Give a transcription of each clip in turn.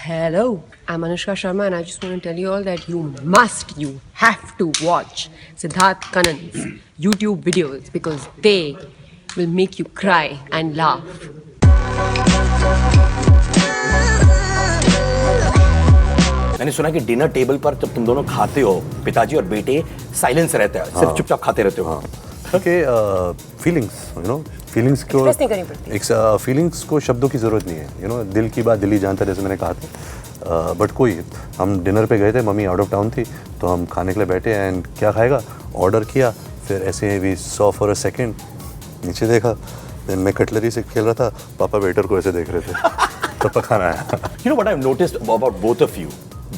Hello, I'm Anushka Sharma and I just want to tell you all that you have to watch Siddharth Kanan's YouTube videos because they will make you cry and laugh. मैंने सुना कि dinner table पर जब तुम दोनों खाते हो पिताजी और बेटे साइलेंस रहता है सिर्फ चुपचाप खाते रहते हो ओके फीलिंग्स को फीलिंग्स को शब्दों की ज़रूरत नहीं है दिल की बात दिल ही जानता है जैसे मैंने कहा था बट कोई हम डिनर पे गए थे मम्मी आउट ऑफ टाउन थी तो हम खाने के लिए बैठे एंड क्या खाएगा ऑर्डर किया फिर ऐसे we saw for a second नीचे देखा देन मैं कटलरी से खेल रहा था पापा वेटर को ऐसे देख रहे थे तब खाना आया you know what I have noticed about both of you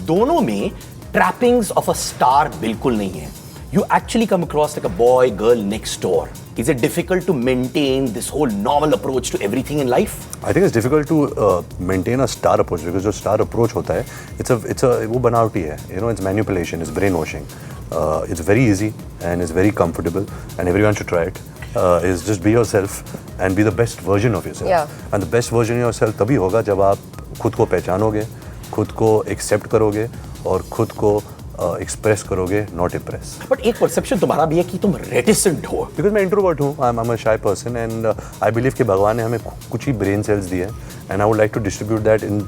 दोनों में ट्रैपिंग्स ऑफ अ स्टार बिल्कुल नहीं है you actually come across like a boy girl next door. Is it difficult to maintain this whole normal approach to everything in life? I think it's difficult to maintain a star approach because जो star approach होता है it's a वो बनावटी है it's manipulation, it's brainwashing. It's very easy and it's very comfortable and everyone should try it. Is just be yourself and be the best version of yourself. Yeah. And the best version of yourself तभी होगा जब आप खुद को पहचानोगे, खुद को accept करोगे और खुद को एक्सप्रेस करोगे नॉट इम्प्रेस बट एक परसेप्शन तुम्हारा भी है कि तुम रेटिसेंट हो बिकॉज मैं इंट्रोवर्ट हूँ I am a shy person and I believe कि भगवान ने हमें कुछ ही ब्रेन सेल्स दिए and I would like to distribute that in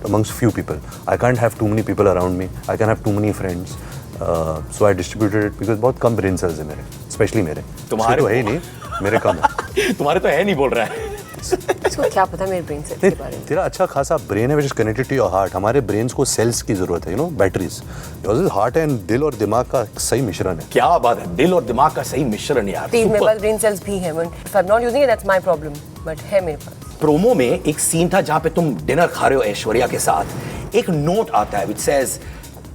amongst few people I can't have too many people around me I can have too many friends so I distributed it because बहुत कम brain cells है मेरे specially मेरे तुम्हारे तो है ही नहीं मेरे कम है तुम्हारे तो है नहीं बोल रहा है इसको क्या पता मेरे ब्रेन सेल्स के बारे में तेरा अच्छा खासा ब्रेन है which is connected to your heart हमारे ब्रेन्स को सेल्स की जरूरत है batteries yours is heart and दिल और दिमाग का सही मिश्रण है क्या बात है दिल और दिमाग का सही मिश्रण यार मेरे पास ब्रेन सेल्स भी हैं but if I am not using it that's my problem but है मेरे पास प्रोमो में एक सीन था जहां पे तुम डिनर खा रहे हो ऐश्वर्या के साथ एक नोट आता है which says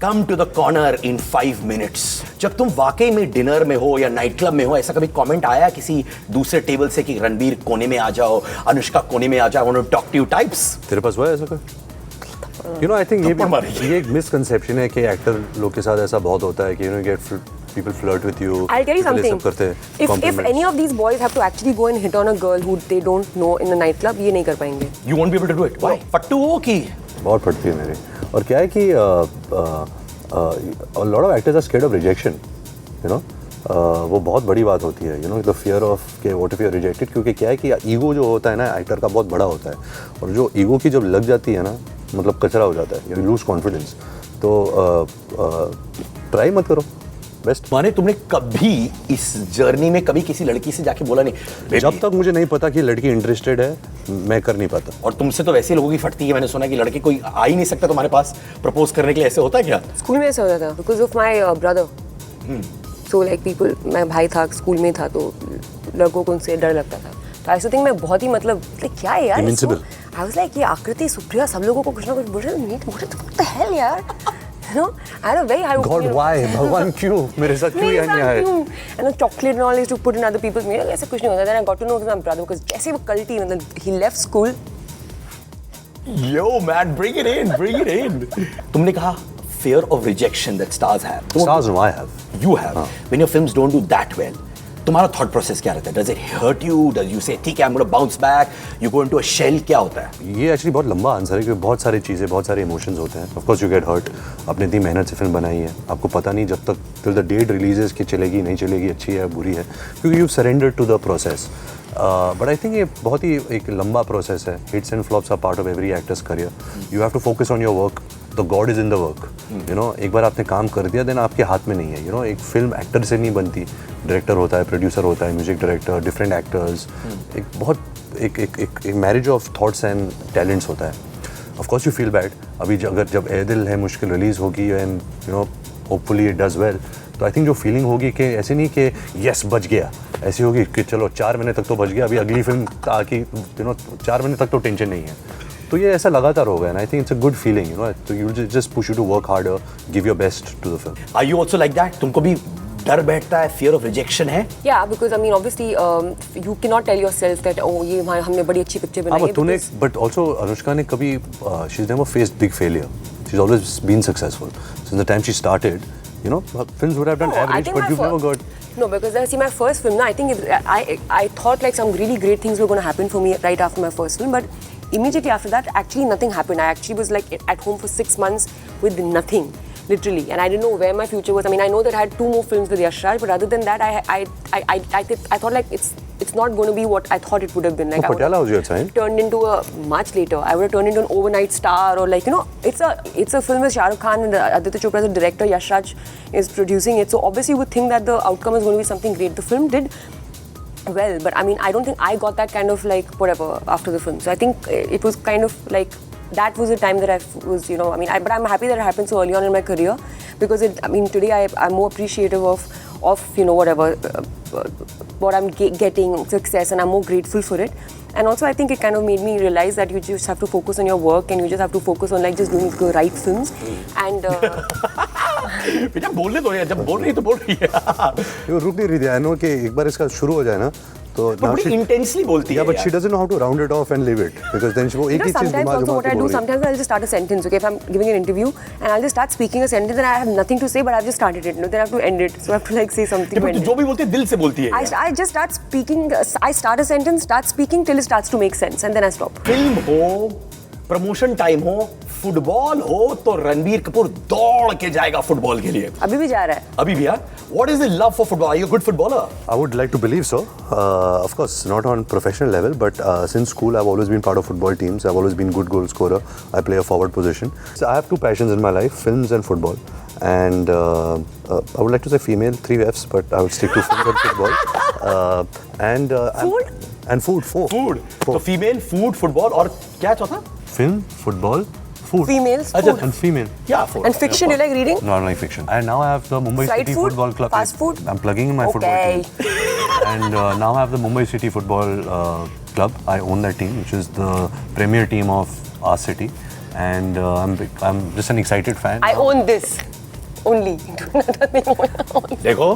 come to the corner in 5 minutes जब तुम वाकई में डिनर में हो या नाइट क्लब में हो ऐसा कभी कमेंट आया किसी दूसरे टेबल से कि रणबीर कोने में आ जाओ अनुष्का कोने में आ जाओ want to talk to you types तेरे पास हुआ है ऐसा कोई आई थिंक ये एक मिसकंसेप्शन है कि एक्टर लोग के साथ ऐसा बहुत होता है कि gate people flirt with you I'll tell you something if any of these boys have to actually go and hit on a girl who they don't know in a nightclub ये नहीं कर पाएंगे you won't be able to do it why फट्टू हो कि बहुत फटती है मेरी और क्या है कि a lot of actors are scared of rejection वो बहुत बड़ी बात होती है the fear of कि what if you're rejected क्योंकि क्या है कि ईगो जो होता है ना एक्टर का बहुत बड़ा होता है और जो ईगो की जब लग जाती है ना मतलब कचरा हो जाता है you lose confidence तो ट्राई मत करो बेस्ट माने तुमने कभी इस जर्नी में कभी किसी लड़की से जाके बोला नहीं जब तक मुझे नहीं पता कि लड़की इंटरेस्टेड है मैं कर नहीं पाता और तुमसे तो वैसे लोगों की फटती है मैंने सुना कि लड़के कोई आ ही नहीं सकता तुम्हारे पास प्रपोज करने के लिए ऐसे होता है क्या स्कूल में ऐसा होता था because of my brother so like people मैं भाई था स्कूल में था तो लड़कों को उनसे डर लगता था तो ऐसा थिंक मैं बहुत ही मतलब क्या है यार आई वाज लाइक ये आकृति सुप्रिया सब लोगों को कुछ ना कुछ बोल रहे हैं व्हाट द हेल यार I had a very high God, why? भगवान क्यों मेरे साथ क्यों यहाँ नहीं आए? And the chocolate and all used to put in other people's meal. ऐसा कुछ नहीं होता. Then I got to know my brother because जैसे वो कल्टी मतलब he left school. Yo man, bring it in. तुमने कहा fear of rejection that stars have. Stars no, I have. You have. When your films don't do that well. तुम्हारा thought process क्या रहता है does it hurt you does you say ठीक है I am gonna bounce back you go into a shell क्या होता है ये एक्चुअली बहुत लंबा आंसर है क्योंकि बहुत सारी चीज़ें बहुत सारे इमोशंस होते हैं of course you get hurt आपने इतनी मेहनत से फिल्म बनाई है आपको पता नहीं जब तक टिल द डेट रिलीजेस कि चलेगी नहीं चलेगी अच्छी है बुरी है क्योंकि you surrender to the process but I think ये बहुत ही एक लंबा प्रोसेस है hits and flops are part of every actor's career you have to focus on your work the god is in the work एक बार आपने काम कर दिया देन आपके हाथ में नहीं है एक फिल्म एक्टर से नहीं बनती डायरेक्टर होता है प्रोड्यूसर होता है म्यूजिक डायरेक्टर डिफरेंट एक्टर्स एक बहुत एक marriage of thoughts and talents होता है of course you feel bad अभी अगर जब ए दिल है मुश्किल रिलीज़ होगी and hopefully it does well तो आई थिंक जो फीलिंग होगी कि ऐसे नहीं कि यस बच गया ऐसी होगी कि चलो 4 महीने तक तो बच गया अभी अगली फिल्म की 4 महीने तक तो टेंशन नहीं है तो ये ऐसा लगातार होगा and I think it's a good feeling तो you will just push you to work harder give your best to the film are you also like that तुमको भी डर बैठता है फियर ऑफ रिजेक्शन है या because I mean obviously you can not tell yourself that oh ये हमने बड़ी अच्छी पिक्चर बनाई है तूने बट आल्सो अनुष्का ने कभी she is never faced big failure she is always been successful since the time she started films would have done average but you've never got No, because I see my first film. I think I thought like some really great things were going to happen for me right after my first film. But immediately after that, actually nothing happened. I actually was like at home for 6 months with nothing, literally, and I didn't know where my future was. I mean, I know that I had 2 more films with Yash Raj, but other than that, I thought like it's not going to be what I thought it would have been. Like No, Patiala was your sign. Turned into a much later. I would have turned into an overnight star, or like, you know, it's a film with Shah Rukh Khan and Aditya Chopra as a director. Yash Raj is producing it, so obviously you would think that the outcome is going to be something great. The film did well, but I mean, I don't think I got that kind of like whatever after the film. So I think it was kind of like that was the time that I was, you know, I mean, but I'm happy that it happened so early on in my career, because I mean, today I'm more appreciative of you know, whatever what I'm getting, success, and I'm more grateful for it. And also I think it kind of made me realize that you just have to focus on your work, and you just have to focus on like just doing the right films. And बेटा बोलने दो यार, जब बोल रही है तो बोल रही है। ये रुक नहीं रही थी। I know कि एक बार इसका शुरू हो जाए ना, तो बड़ी intensely बोलती है। Yeah, but she doesn't know how to round it off and leave it, because then वो एक ही चीज sometimes घुमा also घुमा what I के do, बोल रही है। sometimes I'll just start a sentence. Okay, if I'm giving an interview and I'll just start speaking a sentence and I have nothing to say, but I've just started it. No, then I have to end it. So I have to like say something. to end it. जो भी बोलती है दिल से बोलती है। I just start speaking. I start a sentence, start speaking till it starts to make sense, and then I stop. Film हो, promotion time हो, फुटबॉल हो, तो रणबीर कपूर दौड़ के जाएगा फुटबॉल के लिए। अभी भी जा रहा है। अभी भी यार। What is the love for football? Are you a good footballer? I would like to believe so. Of course, not on professional level, but since school I've always been part of football teams. I've always been good goal scorer. I play a forward position. So I have 2 passions in my life: films and football. And I would like to say female, 3 Fs, but I would stick to films and football. Food? And food. 4. Food. तो female, food, football और क्या चौथा? Film, football, food. Females, अच्छा, food. And female. Yeah, food. And fiction, you like reading? No, I don't like fiction. And now I have the Mumbai Fried City food? Football Club. Fast food? I'm plugging in my football Okay. team. And now I have the Mumbai City Football Club. I own that team, which is the premier team of our city. And I'm just an excited fan. I own this only. देखो,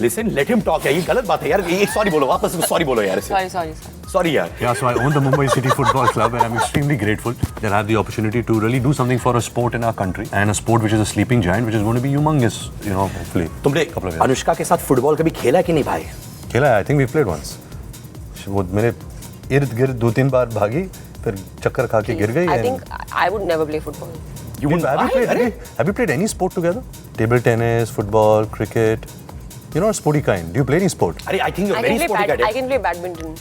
listen, let him talk. ये गलत बात है यार। ये sorry बोलो, वापस sorry बोलो यार इसे। Sorry. सॉरी यार। Yeah, so I own the Mumbai City Football Club, and I'm extremely grateful that I have the opportunity to really do something for a sport in our country, and a sport which is a sleeping giant, which is going to be humongous, you know, hopefully. तुमने couple of years. Anushka के साथ football कभी खेला कि नहीं भाई? खेला है, I think we played once. वो मेरे इर्द गिर्द 2-3 बार भागी, फिर चक्कर खा के गिर गई. I think I would never play football. Have you played any sport together? Table tennis, football, cricket. You're not a sporty kind. Do you play any sport? अरे I think you're very sporty guy. I can play badminton.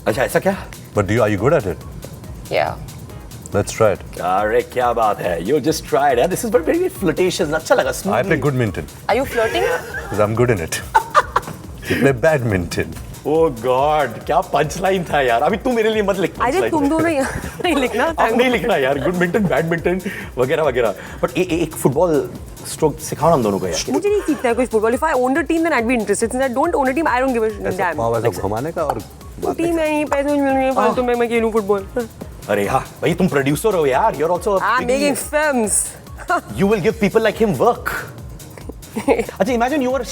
अच्छा ऐसा क्या? But are you good at it? Yeah. Let's try it. अरे क्या बात है? You just tried. This is very flirtatious. अच्छा लगा. I play good minton. Are you flirting? Because I'm good in it. You play badminton. Oh God, क्या punchline था यार. अभी तू मेरे लिए मत लिख. अरे तुम दोनों नहीं लिखना. अब नहीं लिखना यार. गुड मिंटन, बैडमिंटन वगैरह वगैरह. बट एक फुटबॉल स्ट्रोक सिखाओ हम दोनों को यार. मुझे नहीं सीखना है कुछ football. If I owned a team, then I'd be interested. Since I don't own a team, I don't give a damn. ऐसा घुमाने का और टीम है नहीं, पैसे मिल रहे हैं फालतू में, मैं खेलूं फुटबॉल. अरे हाँ भाई तुम प्रोड्यूसर हो यार. You're also I'm making films. You will give people like him work. अच्छा, imagine you are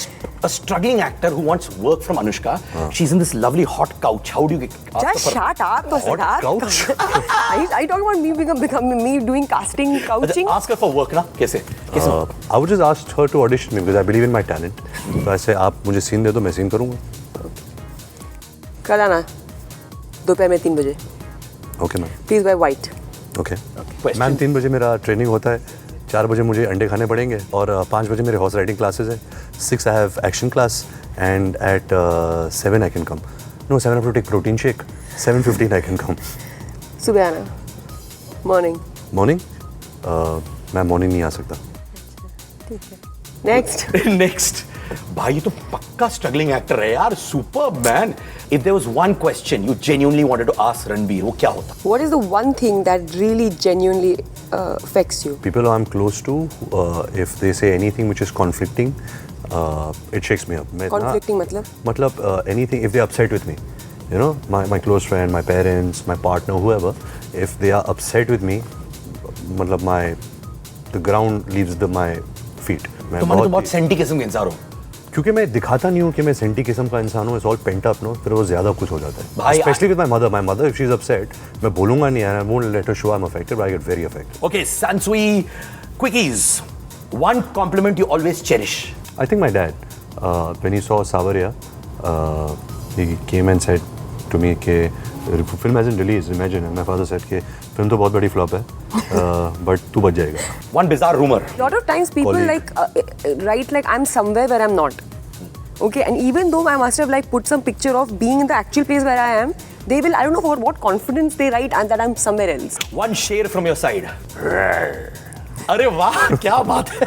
a struggling actor who wants work from Anushka. She's in this lovely hot couch. How do you ask Just her for shut up, hot couch? Are you talking about me becoming me doing casting, couching? Ask her for work ना कैसे? I would just ask her to audition me because I believe in my talent. तो ऐसे आप मुझे scene दे दो, मैं scene करूँगा. कल आना दोपहर में 3 बजे. Okay ma'am. Please wear white. Okay. Question. Ma'am 3 बजे मेरा ट्रेनिंग होता है. 4 बजे मुझे अंडे खाने पड़ेंगे और 5 बजे मेरे हॉर्स राइडिंग क्लासेस है. 6 I have action class and at 7 I can come. No, 7 I have to take protein shake. 7:15 I can come. सुबह आना. Morning. Morning? मैं मॉर्निंग नहीं आ सकता. Next. Next. भाई ये तो पक्का स्ट्रगलिंग एक्टर है यार. Super man. If there was one question you genuinely wanted to ask Ranbir, वो क्या होता? What is the one thing that really genuinely affects you? People I'm close to, if they say anything which is conflicting, it shakes me up. Conflicting मतलब? Anything, if they're upset with me, you know, my close friend, my parents, my partner, whoever, if they are upset with me, the ground leaves my feet. तो मैंने तो बहुत senti किस्म के इंसान हूँ. क्योंकि मैं दिखाता नहीं हूँ कि मैं सेंटी किस्म का इंसान हूँ. It's all pent up, no. फिर वो ज्यादा कुछ हो जाता है. Specially with my mother if she is upset, मैं बोलूंगा नहीं यार. I won't let her show I am affected, I get very affected. Okay, Sansui quickies. One compliment you always cherish. I think my dad, when he saw Savaria, he came and said to me कि film as in release imagine my father said कि film तो बहुत बड़ी flop है but तू बच जाएगा. One bizarre rumor. Lot of times people Colleague. write like I'm somewhere where I'm not. Okay, and even though I must have like put some picture of being in the actual place where I am, they will, I don't know for what confidence they write and that I'm somewhere else. One share from your side. अरे वाह क्या बात है.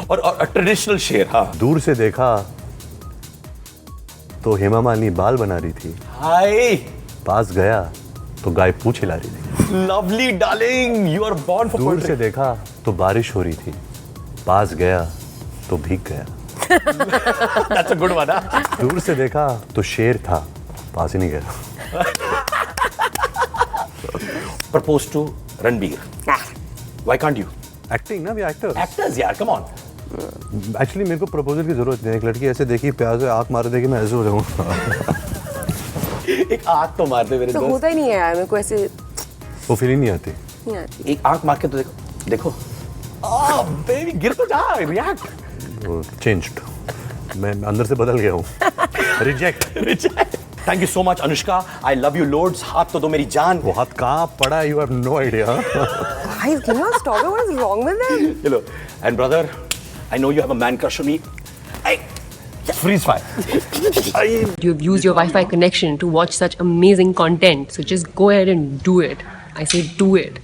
और traditional शेर. हाँ. दूर से देखा तो हेमा मालिनी बाल बना रही थी. हाय. पास गया तो गाय पूंछ हिला रही थी. Lovely darling, you are born for दूर poetry. से देखा तो बारिश हो रही थी. पास गया तो भीग गया. That's a good one. Huh? दूर से देखा तो शेर था. पास ही नहीं गया. Propose to Ranbir. Nah. Why can't you? Acting ना भी एक्टर. Actors यार, come on. एक्चुअली मेरे को प्रपोजल की जरूरत नहीं है. एक लड़की ऐसे देखी प्यार से आंख मार देगी मैं ऐसे हो जाऊंगा. एक आंख तो मार दे मेरे तो दोस्त. होता ही नहीं है यार मेरे को ऐसे वो फीलिंग नहीं आती. नहीं आती. एक आंख मार के तो देखो. देखो. बेबी गिर तो जा. रिएक्ट. चेंज्ड. मैं अंदर से बदल गया हूँ. Reject. Thank you so much, Anushka. I love you loads. हाथ तो दो मेरी जान. वो हाथ कहाँ पड़ा है? You have no idea. Guys, can you stop it? What is wrong with them? Hello. And brother, I know you have a man crush on me. Hey, freeze fire. You've used your Wi-Fi connection to watch such amazing content, so just go ahead and do it. I say do it.